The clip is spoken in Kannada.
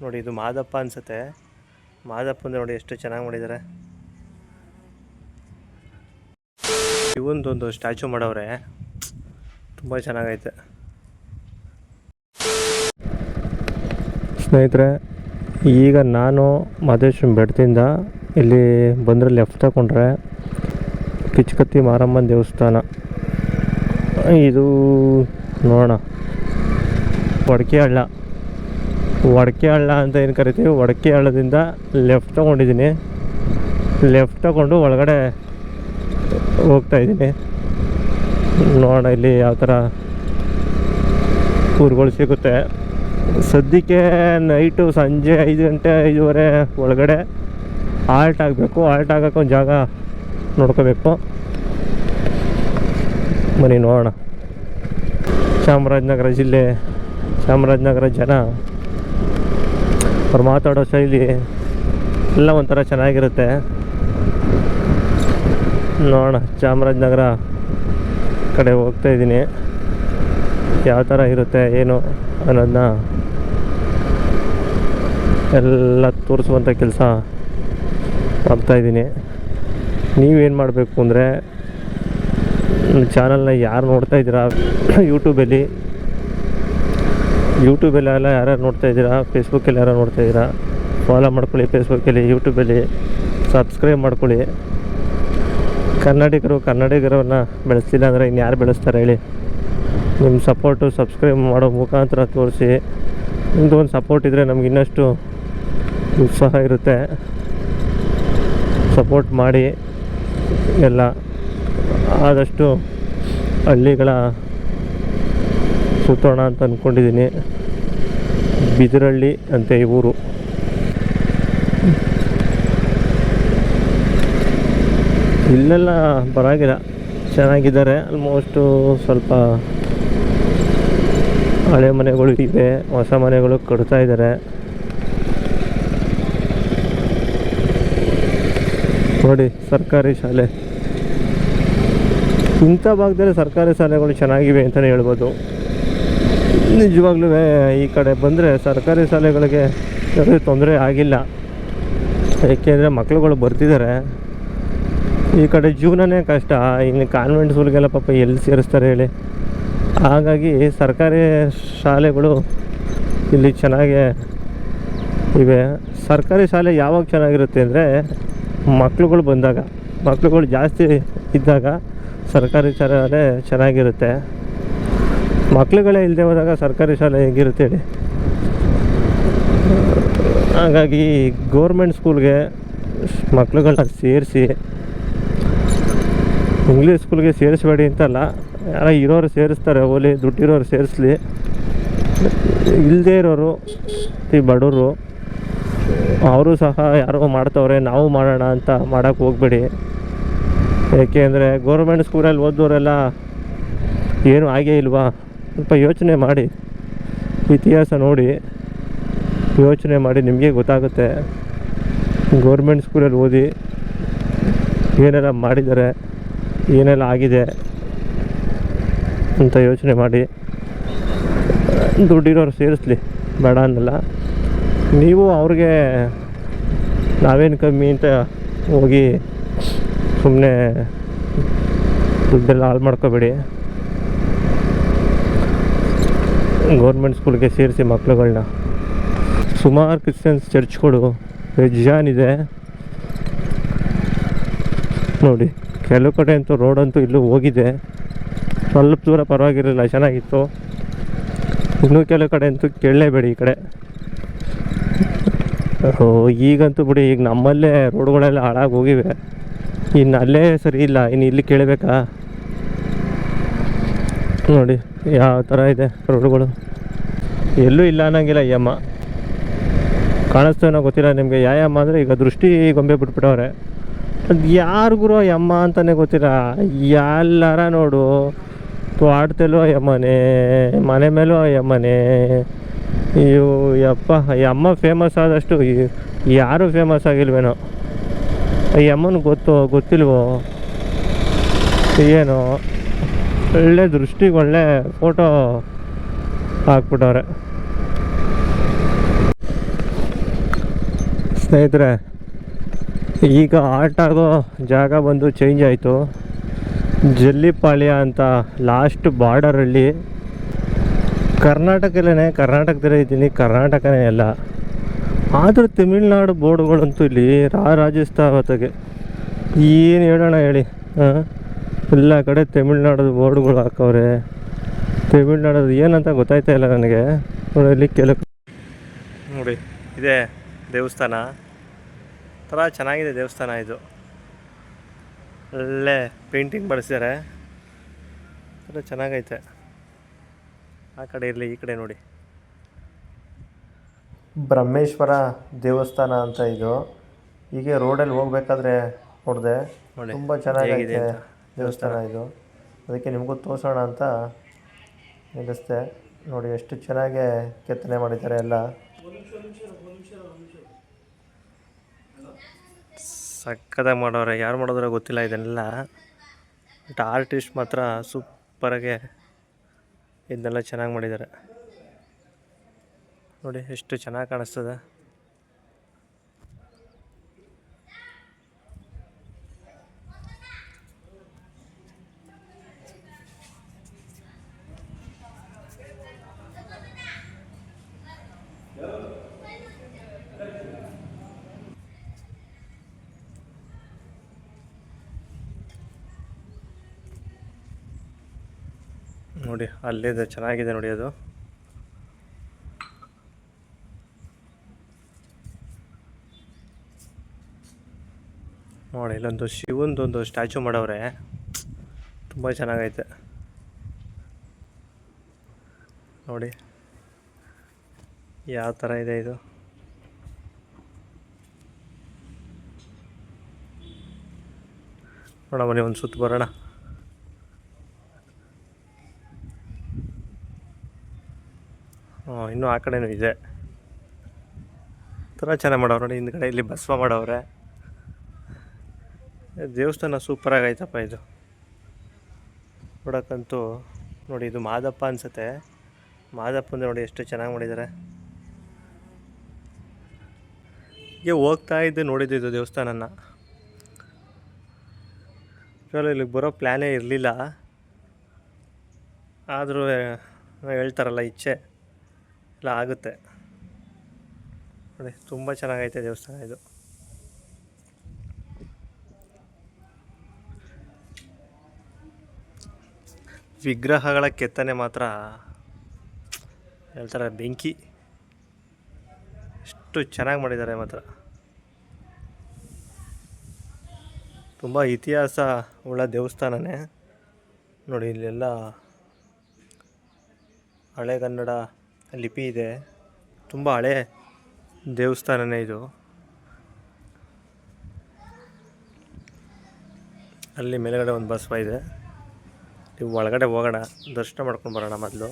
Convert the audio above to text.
ನೋಡಿ ಇದು ಮಾದಪ್ಪ ಅನ್ಸುತ್ತೆ. ಮಾದಪ್ಪ ಅಂದ್ರೆ ನೋಡಿ ಎಷ್ಟು ಚೆನ್ನಾಗಿ ಮಾಡಿದ್ದಾರೆ. ಇವೊಂದೊಂದು ಸ್ಟ್ಯಾಚು ಮಾಡವ್ರೆ, ತುಂಬ ಚೆನ್ನಾಗೈತೆ. ಸ್ನೇಹಿತರೆ, ಈಗ ನಾನು ಮಹದೇಶ್ವರನ ಬೆಟ್ಟದಿಂದ ಇಲ್ಲಿ ಬಂದರೆ ಲೆಫ್ಟ್ ತಗೊಂಡ್ರೆ ಕಿಚ್ಕತ್ತಿ ಮಾರಮ್ಮನ ದೇವಸ್ಥಾನ. ಇದು ನೋಡೋಣ, ಒಡಕೆ ಹಳ್ಳ ಅಂತ ಏನು ಕರಿತೀವಿ. ಒಡಕೆ ಹಳ್ಳದಿಂದ ಲೆಫ್ಟ್ ತೊಗೊಂಡಿದ್ದೀನಿ. ಲೆಫ್ಟ್ ತಗೊಂಡು ಒಳಗಡೆ ಹೋಗ್ತಾಯಿದ್ದೀನಿ. ನೋಡೋಣ ಇಲ್ಲಿ ಯಾವ ಥರ ಊರುಗಳು ಸಿಗುತ್ತೆ. ಸದ್ಯಕ್ಕೆ ನೈಟು ಸಂಜೆ 5 ಗಂಟೆ 5:30 ಒಳಗಡೆ ಆಲ್ಟ್ ಆಗಬೇಕು. ಆಲ್ಟ್ ಆಗೋಕ್ಕೆ ಒಂದು ಜಾಗ ನೋಡ್ಕೋಬೇಕು. ಬನ್ನಿ ನೋಡೋಣ. ಚಾಮರಾಜನಗರ ಜಿಲ್ಲೆ, ಚಾಮರಾಜನಗರ ಜನ, ಅವ್ರು ಮಾತಾಡೋ ಶೈಲಿ ಎಲ್ಲ ಒಂಥರ ಚೆನ್ನಾಗಿರುತ್ತೆ. ನೋಡೋಣ, ಚಾಮರಾಜನಗರ ಕಡೆ ಹೋಗ್ತಾಯಿದ್ದೀನಿ. ಯಾವ ಥರ ಇರುತ್ತೆ ಏನು ಅನ್ನೋದನ್ನ ಎಲ್ಲ ತೋರಿಸುವಂಥ ಕೆಲಸ ಮಾಡ್ತಾಯಿದ್ದೀನಿ. ನೀವೇನು ಮಾಡಬೇಕು ಅಂದರೆ, ನನ್ನ ಚಾನಲ್ನ ಯಾರು ನೋಡ್ತಾ ಇದ್ದೀರಾ ಯೂಟ್ಯೂಬಲ್ಲೆಲ್ಲ ಯಾರ್ಯಾರು ನೋಡ್ತಾ ಇದ್ದೀರಾ, ಫೇಸ್ಬುಕ್ಕಲ್ಲಿ ಯಾರು ನೋಡ್ತಾ ಇದ್ದೀರಾ, ಫಾಲೋ ಮಾಡ್ಕೊಳ್ಳಿ. ಫೇಸ್ಬುಕ್ಕಲ್ಲಿ, ಯೂಟ್ಯೂಬಲ್ಲಿ ಸಬ್ಸ್ಕ್ರೈಬ್ ಮಾಡ್ಕೊಳ್ಳಿ. ಕನ್ನಡಿಗರನ್ನ ಬೆಳೆಸ್ತಿಲ್ಲ ಅಂದರೆ ಇನ್ಯಾರು ಬೆಳೆಸ್ತಾರೆ ಹೇಳಿ? ನಿಮ್ಮ ಸಪೋರ್ಟು ಸಬ್ಸ್ಕ್ರೈಬ್ ಮಾಡೋ ಮುಖಾಂತರ ತೋರಿಸಿ. ನಿಮ್ಮದು ಒಂದು ಸಪೋರ್ಟ್ ಇದ್ದರೆ ನಮ್ಗೆ ಇನ್ನಷ್ಟು ಉತ್ಸಾಹ ಇರುತ್ತೆ. ಸಪೋರ್ಟ್ ಮಾಡಿ. ಎಲ್ಲ ಆದಷ್ಟು ಹಳ್ಳಿಗಳ ಸುತ್ತೋಣ ಅಂತ ಅಂದ್ಕೊಂಡಿದ್ದೀನಿ. ಬಿದಿರಳ್ಳಿ ಅಂತೆ ಈ ಊರು. ಇಲ್ಲೆಲ್ಲ ಪರವಾಗಿಲ್ಲ, ಚೆನ್ನಾಗಿದ್ದಾರೆ. ಆಲ್ಮೋಸ್ಟು ಸ್ವಲ್ಪ ಹಳೆ ಮನೆಗಳು ಇವೆ, ಹೊಸ ಮನೆಗಳು ಕಟ್ತಾ ಇದ್ದಾರೆ. ನೋಡಿ, ಸರ್ಕಾರಿ ಶಾಲೆ. ಇಂಥ ಭಾಗದಲ್ಲಿ ಸರ್ಕಾರಿ ಶಾಲೆಗಳು ಚೆನ್ನಾಗಿವೆ ಅಂತಲೇ ಹೇಳ್ಬೋದು. ನಿಜವಾಗ್ಲೂ ಈ ಕಡೆ ಬಂದರೆ ಸರ್ಕಾರಿ ಶಾಲೆಗಳಿಗೆ ತೊಂದರೆ ಆಗಿಲ್ಲ. ಏಕೆಂದರೆ ಮಕ್ಳುಗಳು ಬರ್ತಿದ್ದಾರೆ. ಈ ಕಡೆ ಜೀವನನೇ ಕಷ್ಟ. ಇನ್ನು ಕಾನ್ವೆಂಟ್ ಸ್ಕೂಲ್ಗೆಲ್ಲ ಪಾಪ ಎಲ್ಲಿ ಸೇರಿಸ್ತಾರೆ ಹೇಳಿ? ಹಾಗಾಗಿ ಸರ್ಕಾರಿ ಶಾಲೆಗಳು ಇಲ್ಲಿ ಚೆನ್ನಾಗೇ ಇವೆ. ಸರ್ಕಾರಿ ಶಾಲೆ ಯಾವಾಗ ಚೆನ್ನಾಗಿರುತ್ತೆ ಅಂದರೆ, ಮಕ್ಳುಗಳು ಜಾಸ್ತಿ ಇದ್ದಾಗ ಸರ್ಕಾರಿ ಶಾಲೆ ಚೆನ್ನಾಗಿರುತ್ತೆ. ಮಕ್ಳುಗಳೇ ಇಲ್ಲದೆ ಹೋದಾಗ ಸರ್ಕಾರಿ ಶಾಲೆ ಹೇಗಿರುತ್ತೆ ಹೇಳಿ? ಹಾಗಾಗಿ ಗೌರ್ಮೆಂಟ್ ಸ್ಕೂಲ್ಗೆ ಮಕ್ಳುಗಳನ್ನ ಸೇರಿಸಿ, ಇಂಗ್ಲೀಷ್ ಸ್ಕೂಲ್ಗೆ ಸೇರಿಸಬೇಡಿ ಅಂತಲ್ಲ, ಯಾರೋ ಇರೋರು ಸೇರಿಸ್ತಾರೆ, ಓಲಿ ದುಡ್ಡಿರೋರು ಸೇರಿಸ್ಲಿ. ಇಲ್ಲದೇ ಇರೋರು, ಈ ಬಡವರು, ಅವರು ಸಹ ಯಾರೋ ಮಾಡ್ತವ್ರೆ ನಾವು ಮಾಡೋಣ ಅಂತ ಮಾಡೋಕ್ಕೆ ಹೋಗಬೇಡಿ. ಏಕೆಂದರೆ ಗೌರ್ಮೆಂಟ್ ಸ್ಕೂಲಲ್ಲಿ ಓದೋರೆಲ್ಲ ಏನೂ ಆಗೇ ಇಲ್ವಾ? ಸ್ವಲ್ಪ ಯೋಚನೆ ಮಾಡಿ, ಇತಿಹಾಸ ನೋಡಿ ಯೋಚನೆ ಮಾಡಿ, ನಿಮಗೆ ಗೊತ್ತಾಗುತ್ತೆ. ಗೌರ್ಮೆಂಟ್ ಸ್ಕೂಲಲ್ಲಿ ಓದಿ ಏನೆಲ್ಲ ಮಾಡಿದ್ದಾರೆ, ಏನೆಲ್ಲ ಆಗಿದೆ ಅಂತ ಯೋಚನೆ ಮಾಡಿ. ದುಡ್ಡಿರೋರು ಸೇರಿಸ್ಲಿ, ಬೇಡ ಅನ್ನಲ್ಲ. ನೀವು ಅವ್ರಿಗೆ ನಾವೇನು ಕಮ್ಮಿ ಅಂತ ಹೋಗಿ ಸುಮ್ಮನೆ ದುಡ್ಡೆಲ್ಲ ಹಾಳು ಮಾಡ್ಕೋಬೇಡಿ. ಗೌರ್ಮೆಂಟ್ ಸ್ಕೂಲ್ಗೆ ಸೇರಿಸಿ ಮಕ್ಳುಗಳನ್ನ. ಸುಮಾರು ಕ್ರಿಶ್ಚಿಯನ್ಸ್ ಚರ್ಚ್ಗಳು ಬೇಜಾನಿದೆ ನೋಡಿ. ಕೆಲವು ಕಡೆ ಅಂತೂ ರೋಡಂತೂ ಇಲ್ಲೂ ಹೋಗಿದೆ. ಸ್ವಲ್ಪ ದೂರ ಪರವಾಗಿರಲಿಲ್ಲ, ಚೆನ್ನಾಗಿತ್ತು. ಇನ್ನೂ ಕೆಲವು ಕಡೆ ಅಂತೂ ಕೇಳಲೇಬೇಡಿ ಈ ಕಡೆ. ಈಗಂತೂ ಬಿಡಿ, ಈಗ ನಮ್ಮಲ್ಲೇ ರೋಡ್ಗಳೆಲ್ಲ ಹಾಳಾಗಿ ಹೋಗಿವೆ. ಇನ್ನು ಅಲ್ಲೇ ಸರಿ ಇಲ್ಲ, ಇನ್ನು ಇಲ್ಲಿ ಕೇಳಬೇಕಾ? ನೋಡಿ ಯಾವ ಥರ ಇದೆ ರೋಡ್ಗಳು. ಎಲ್ಲೂ ಇಲ್ಲ ಅನ್ನೋಂಗಿಲ್ಲ. ಯಮ್ಮ ಕಾಣಿಸ್ತೇನೋ ಗೊತ್ತಿಲ್ಲ ನಿಮಗೆ. ಯಾಯಮ್ಮ ಅಂದರೆ ಈಗ ದೃಷ್ಟಿ ಗೊಂಬೆ ಬಿಟ್ಬಿಟ್ಟವ್ರೆ. ಅದು ಯಾರಿಗೂ ಯಮ್ಮ ಅಂತಲೇ ಗೊತ್ತಿಲ್ಲ. ಎಲ್ಲಾರ ನೋಡು, ತೋಟದಲ್ಲೂ ಯಮ್ಮನೆ, ಮನೆ ಮೇಲೂ ಯಮ್ಮನೆ. ಇವು ಯಪ್ಪ, ಯಮ್ಮ ಫೇಮಸ್ ಆದಷ್ಟು ಯಾರೂ ಫೇಮಸ್ ಆಗಿಲ್ವೇನೋ. ಯಮ್ಮನ ಗೊತ್ತಿಲ್ವೋ ಏನೋ? ಒಳ್ಳೆ ದೃಷ್ಟಿಗೆ ಒಳ್ಳೆ ಫೋಟೋ ಹಾಕ್ಬಿಟ್ಟವ್ರೆ. ಸ್ನೇಹಿತರೆ, ಈಗ ಆಟ ಆಗೋ ಜಾಗ ಬಂದು ಚೇಂಜ್ ಆಯಿತು. ಜಲ್ಲಿಪಾಳ್ಯ ಅಂತ ಲಾಸ್ಟ್ ಬಾರ್ಡರಲ್ಲಿ, ಕರ್ನಾಟಕದಲ್ಲೇ ಇದ್ದೀನಿ, ಕರ್ನಾಟಕನೇ ಅಲ್ಲ. ಆದರೂ ತಮಿಳ್ನಾಡು ಬೋರ್ಡ್ಗಳಂತೂ ಇಲ್ಲಿ ರಾಜಸ್ಥಾನಗೆ ಏನು ಹೇಳೋಣ ಹೇಳಿ. ಎಲ್ಲ ಕಡೆ ತಮಿಳ್ನಾಡು ಬೋರ್ಡ್ಗಳು ಹಾಕವ್ರೆ. ತಮಿಳ್ನಾಡದು ಏನಂತ ಗೊತ್ತಾಯ್ತಾ ಇಲ್ಲ ನನಗೆ. ಇಲ್ಲಿ ಕೆಲವು ನೋಡಿ, ಇದೆ ದೇವಸ್ಥಾನ ಥರ ಚೆನ್ನಾಗಿದೆ ದೇವಸ್ಥಾನ. ಇದು ಒಳ್ಳೆ ಪೇಂಟಿಂಗ್ ಬಳಸಿದ್ದಾರೆ, ಥರ ಚೆನ್ನಾಗೈತೆ. ಆ ಕಡೆ ಇರಲಿ, ಈ ಕಡೆ ನೋಡಿ, ಬ್ರಹ್ಮೇಶ್ವರ ದೇವಸ್ಥಾನ ಅಂತ ಇದು. ಹೀಗೆ ರೋಡಲ್ಲಿ ಹೋಗ್ಬೇಕಾದ್ರೆ ನೋಡಿದೆ, ತುಂಬ ಚೆನ್ನಾಗಿದೆ ದೇವಸ್ಥಾನ ಇದು. ಅದಕ್ಕೆ ನಿಮಗೂ ತೋರಿಸೋಣ ಅಂತ ನಿಲ್ಲಿಸ್ದೆ. ನೋಡಿ ಎಷ್ಟು ಚೆನ್ನಾಗಿ ಕೆತ್ತನೆ ಮಾಡಿದ್ದಾರೆ ಎಲ್ಲ. ಸಕ್ಕತ್ತಾಗಿ ಮಾಡೋರೆ. ಯಾರು ಮಾಡೋದ್ರೆ ಗೊತ್ತಿಲ್ಲ ಇದನ್ನೆಲ್ಲ, ಬಟ್ ಆರ್ಟಿಸ್ಟ್ ಮಾತ್ರ ಸೂಪರಾಗೆ ಇದನ್ನೆಲ್ಲ ಚೆನ್ನಾಗಿ ಮಾಡಿದ್ದಾರೆ. ನೋಡಿ ಎಷ್ಟು ಚೆನ್ನಾಗಿ ಕಾಣಿಸ್ತದೆ. ನೋಡಿ ಅಲ್ಲಿದೆ, ಚೆನ್ನಾಗಿದೆ ನೋಡಿ ಅದು. ನೋಡಿ ಇಲ್ಲೊಂದು ಶಿವಂದೊಂದು ಸ್ಟ್ಯಾಚು ಮಾಡವ್ರೆ, ತುಂಬ ಚೆನ್ನಾಗೈತೆ ನೋಡಿ ಯಾವ ಥರ ಇದೆ ಇದು. ನೋಡ ಬನ್ನಿ ಒಂದು ಸುತ್ತು ಬರೋಣ. ಇನ್ನೂ ಆ ಕಡೆನೂ ಇದೆ, ಥರ ಚೆನ್ನಾಗಿ ಮಾಡವ್ರೆ ನೋಡಿ. ಹಿಂದ್ಗಡೆ ಇಲ್ಲಿ ಬಸವ ಮಾಡವ್ರೆ. ದೇವಸ್ಥಾನ ಸೂಪರಾಗೈತಪ್ಪ ಇದು ನೋಡೋಕ್ಕಂತೂ. ನೋಡಿ ಇದು ಮಾದಪ್ಪ ಅನಿಸುತ್ತೆ. ಮಾದಪ್ಪಂದು ನೋಡಿ ಎಷ್ಟು ಚೆನ್ನಾಗಿ ಮಾಡಿದ್ದಾರೆ. ಹೀಗೆ ಹೋಗ್ತಾ ಇದ್ದೆ ನೋಡಿದ್ದು ಇದು ದೇವಸ್ಥಾನನ. ಕೇವಲ ಇಲ್ಲಿಗೆ ಬರೋ ಪ್ಲ್ಯಾನೇ ಇರಲಿಲ್ಲ, ಆದರೂ ಹೇಳ್ತಾರಲ್ಲ ಇಚ್ಛೆ ಎಲ್ಲ ಆಗುತ್ತೆ ನೋಡಿ. ತುಂಬ ಚೆನ್ನಾಗೈತೆ ದೇವಸ್ಥಾನ ಇದು. ವಿಗ್ರಹಗಳ ಕೆತ್ತನೆ ಮಾತ್ರ ಹೇಳ್ತಾರೆ ಬೆಂಕಿ, ಎಷ್ಟು ಚೆನ್ನಾಗಿ ಮಾಡಿದ್ದಾರೆ ಮಾತ್ರ. ತುಂಬ ಇತಿಹಾಸ ಉಳ್ಳ ದೇವಸ್ಥಾನನೇ ನೋಡಿ. ಇಲ್ಲೆಲ್ಲ ಹಳೆಗನ್ನಡ ಲಿಪಿ ಇದೆ. ತುಂಬ ಹಳೆ ದೇವಸ್ಥಾನನೇ ಇದು. ಅಲ್ಲಿ ಮೇಲ್ಗಡೆ ಒಂದು ಬಸವ ಇದೆ. ನೀವು ಒಳಗಡೆ ಹೋಗೋಣ, ದರ್ಶನ ಮಾಡ್ಕೊಂಡು ಬರೋಣ ಮೊದಲು.